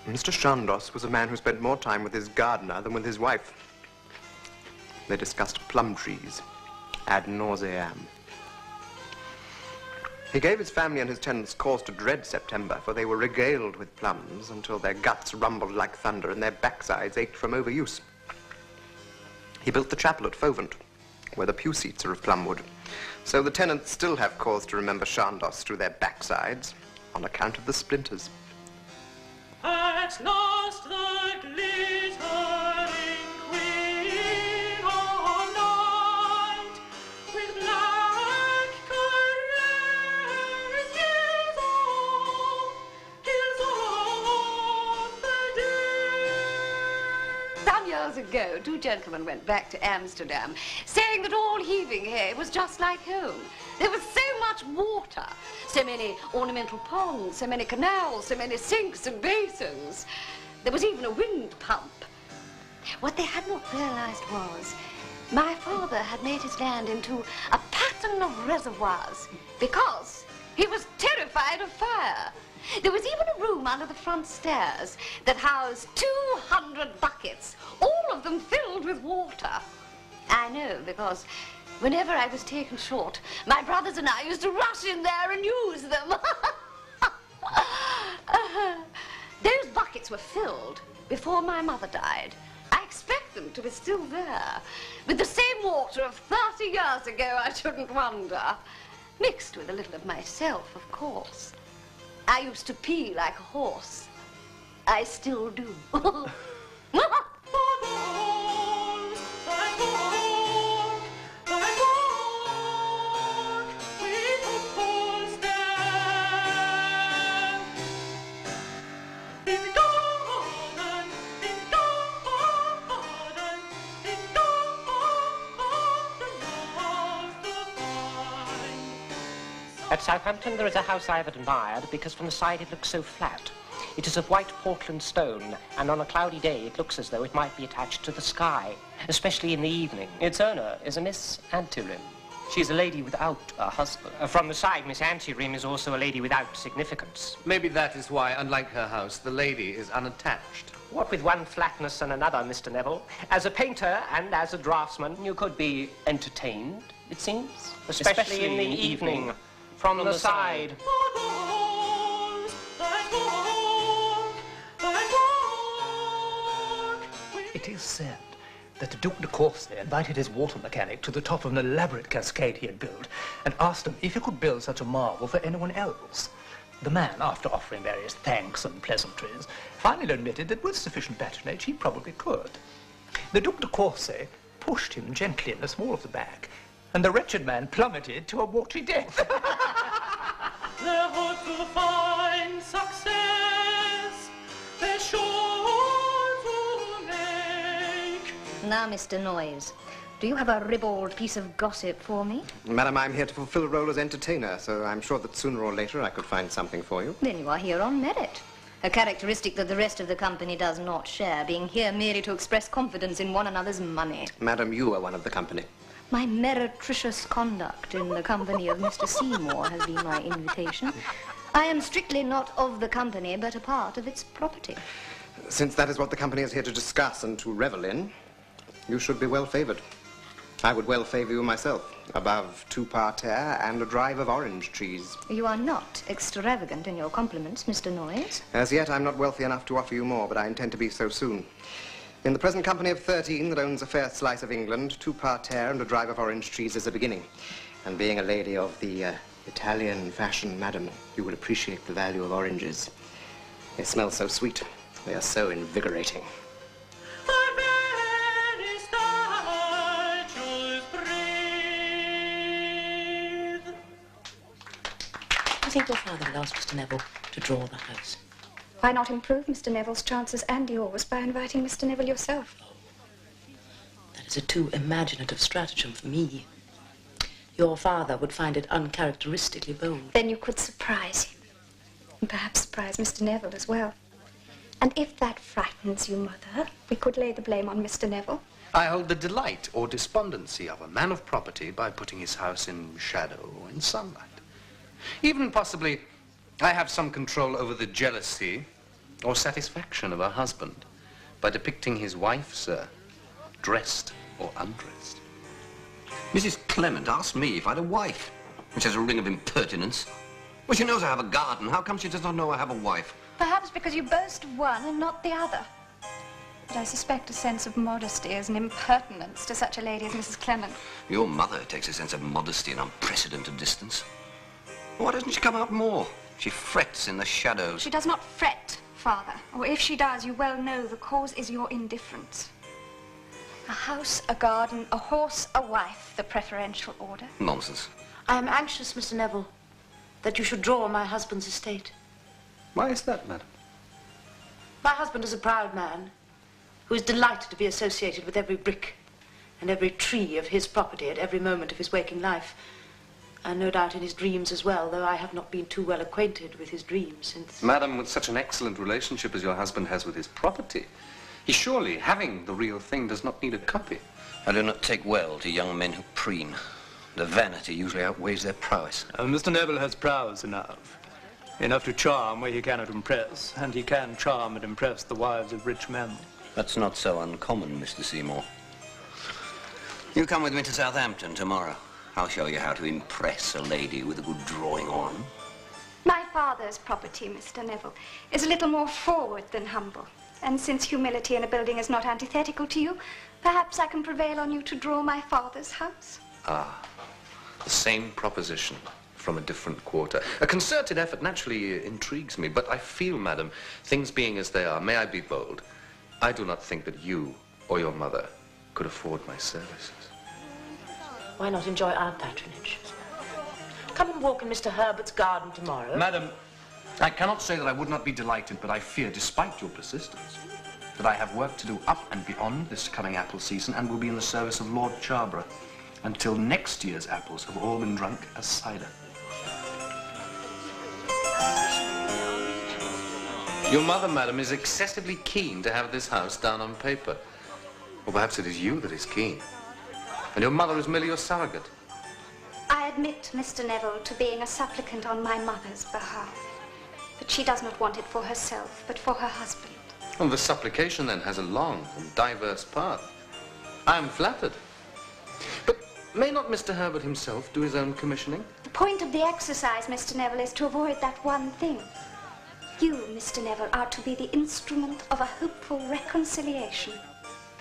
Mr. Chandos was a man who spent more time with his gardener than with his wife. They discussed plum trees ad nauseam. He gave his family and his tenants cause to dread September, for they were regaled with plums until their guts rumbled like thunder and their backsides ached from overuse. He built the chapel at Fovant, where the pew seats are of plumwood. So the tenants still have cause to remember Chandos through their backsides on account of the splinters. At last the glittering queen of night, with black caresses hills of the day. Some years ago, two gentlemen went back to Amsterdam, saying that all heaving here was just like home. There was so much water, so many ornamental ponds, so many canals, so many sinks and basins. There was even a wind pump. What they had not realized was my father had made his land into a pattern of reservoirs because he was terrified of fire. There was even a room under the front stairs that housed 200 buckets, all of them filled with water. I know, because whenever I was taken short, my brothers and I used to rush in there and use them. Those buckets were filled before my mother died. I expect them to be still there, with the same water of 30 years ago, I shouldn't wonder. Mixed with a little of myself, of course. I used to pee like a horse. I still do. At Southampton there is a house I have admired because from the side it looks so flat. It is of white Portland stone, and on a cloudy day it looks as though it might be attached to the sky, especially in the evening. Its owner is a Miss Antirim. She is a lady without a husband. From the side, Miss Antirim is also a lady without significance. Maybe that is why, unlike her house, the lady is unattached. What with one flatness and another, Mr. Neville, as a painter and as a draftsman, you could be entertained, it seems. Especially in the evening. From the side. It is said that the Duc de Courcy invited his water mechanic to the top of an elaborate cascade he had built and asked him if he could build such a marvel for anyone else. The man, after offering various thanks and pleasantries, finally admitted that with sufficient patronage he probably could. The Duc de Courcy pushed him gently in the small of the back, and the wretched man plummeted to a watery death. Their hope to find success, they're sure to make. Now, Mr. Noyes, do you have a ribald piece of gossip for me? Madam, I'm here to fulfill a role as entertainer, so I'm sure that sooner or later I could find something for you. Then you are here on merit. A characteristic that the rest of the company does not share, being here merely to express confidence in one another's money. Madam, you are one of the company. My meretricious conduct in the company of Mr. Seymour has been my invitation. I am strictly not of the company, but a part of its property. Since that is what the company is here to discuss and to revel in, you should be well favored. I would well favor you myself, above 2 parterre and a drive of orange trees. You are not extravagant in your compliments, Mr. Noyes. As yet, I'm not wealthy enough to offer you more, but I intend to be so soon. In the present company of 13 that owns a fair slice of England, 2 parterre and a drive of orange trees is a beginning. And being a lady of the Italian fashion, madam, you will appreciate the value of oranges. They smell so sweet. They are so invigorating. I think your father will ask Mr. Neville to draw the house. Why not improve Mr. Neville's chances and yours by inviting Mr. Neville yourself? That is a too imaginative stratagem for me. Your father would find it uncharacteristically bold. Then you could surprise him. And perhaps surprise Mr. Neville as well. And if that frightens you, Mother, we could lay the blame on Mr. Neville. I hold the delight or despondency of a man of property by putting his house in shadow or in sunlight. Even possibly, I have some control over the jealousy or satisfaction of a husband by depicting his wife, sir, dressed or undressed. Mrs. Clement asked me if I had a wife, which has a ring of impertinence. Well, she knows I have a garden. How come she does not know I have a wife? Perhaps because you boast of one and not the other. But I suspect a sense of modesty is an impertinence to such a lady as Mrs. Clement. Your mother takes a sense of modesty and unprecedented distance. Why doesn't she come out more? She frets in the shadows. She does not fret, Father. Or if she does, you well know the cause is your indifference. A house, a garden, a horse, a wife, the preferential order. Nonsense. I am anxious, Mr. Neville, that you should draw my husband's estate. Why is that, madam? My husband is a proud man who is delighted to be associated with every brick and every tree of his property at every moment of his waking life. And no doubt in his dreams as well, though I have not been too well acquainted with his dreams since... Madam, with such an excellent relationship as your husband has with his property, he surely, having the real thing, does not need a copy. I do not take well to young men who preen. Their vanity usually outweighs their prowess. Mr. Neville has prowess enough. Enough to charm where he cannot impress, and he can charm and impress the wives of rich men. That's not so uncommon, Mr. Seymour. You come with me to Southampton tomorrow. I'll show you how to impress a lady with a good drawing on. My father's property, Mr. Neville, is a little more forward than humble. And since humility in a building is not antithetical to you, perhaps I can prevail on you to draw my father's house. Ah, the same proposition from a different quarter. A concerted effort naturally intrigues me, but I feel, madam, things being as they are, may I be bold, I do not think that you or your mother could afford my services. Why not enjoy our patronage? Come and walk in Mr. Herbert's garden tomorrow. Madam, I cannot say that I would not be delighted, but I fear, despite your persistence, that I have work to do up and beyond this coming apple season and will be in the service of Lord Charborough until next year's apples have all been drunk as cider. Your mother, madam, is excessively keen to have this house down on paper. Or perhaps it is you that is keen. And your mother is merely your surrogate. I admit, Mr. Neville, to being a supplicant on my mother's behalf. But she does not want it for herself, but for her husband. Well, the supplication, then, has a long and diverse path. I am flattered. But may not Mr. Herbert himself do his own commissioning? The point of the exercise, Mr. Neville, is to avoid that one thing. You, Mr. Neville, are to be the instrument of a hopeful reconciliation.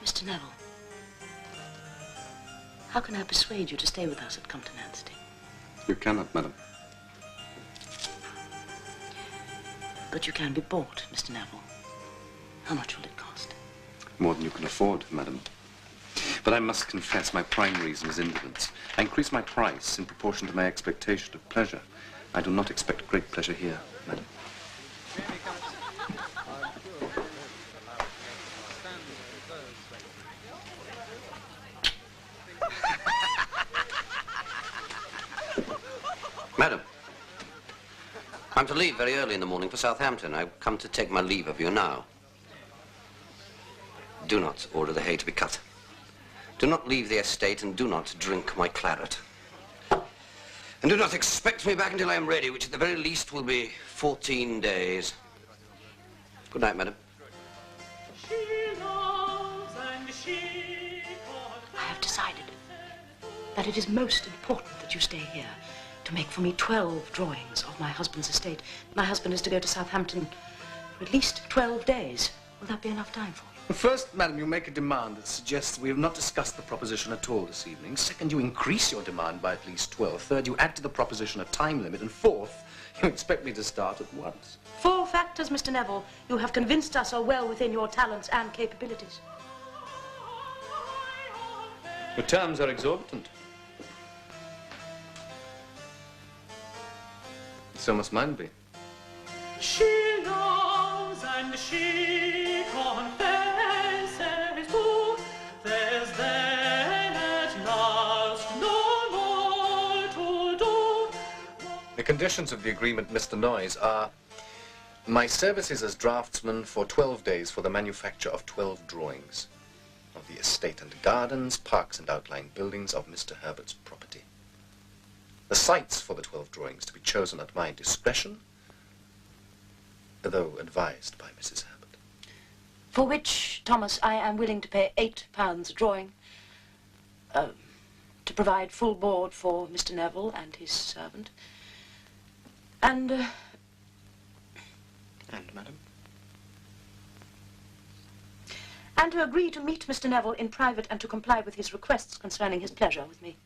Mr. Neville, how can I persuade you to stay with us at Compton Anstey? You cannot, madam. But you can be bought, Mr. Neville. How much will it cost? More than you can afford, madam. But I must confess my prime reason is indolence. I increase my price in proportion to my expectation of pleasure. I do not expect great pleasure here, madam. Madam, I'm to leave very early in the morning for Southampton. I've come to take my leave of you now. Do not order the hay to be cut. Do not leave the estate and do not drink my claret. And do not expect me back until I am ready, which at the very least will be 14 days. Good night, madam. I have decided that it is most important that you stay here to make for me 12 drawings of my husband's estate. My husband is to go to Southampton for at least 12 days. Will that be enough time for you? First, madam, you make a demand that suggests we have not discussed the proposition at all this evening. Second, you increase your demand by at least 12. Third, you add to the proposition a time limit. And fourth, you expect me to start at once. 4 factors, Mr. Neville, you have convinced us are well within your talents and capabilities. Your terms are exorbitant. So must mine be. She knows and she confesses too. There's then at last no more to do. The conditions of the agreement, Mr. Noyes, are my services as draftsman for 12 days for the manufacture of 12 drawings of the estate and gardens, parks and outlying buildings of Mr. Herbert's property. The sites for the 12 drawings to be chosen at my discretion, though advised by Mrs. Abbott. For which, Thomas, I am willing to pay £8 a drawing, to provide full board for Mr. Neville and his servant. And, And, madam? And to agree to meet Mr. Neville in private and to comply with his requests concerning his pleasure with me.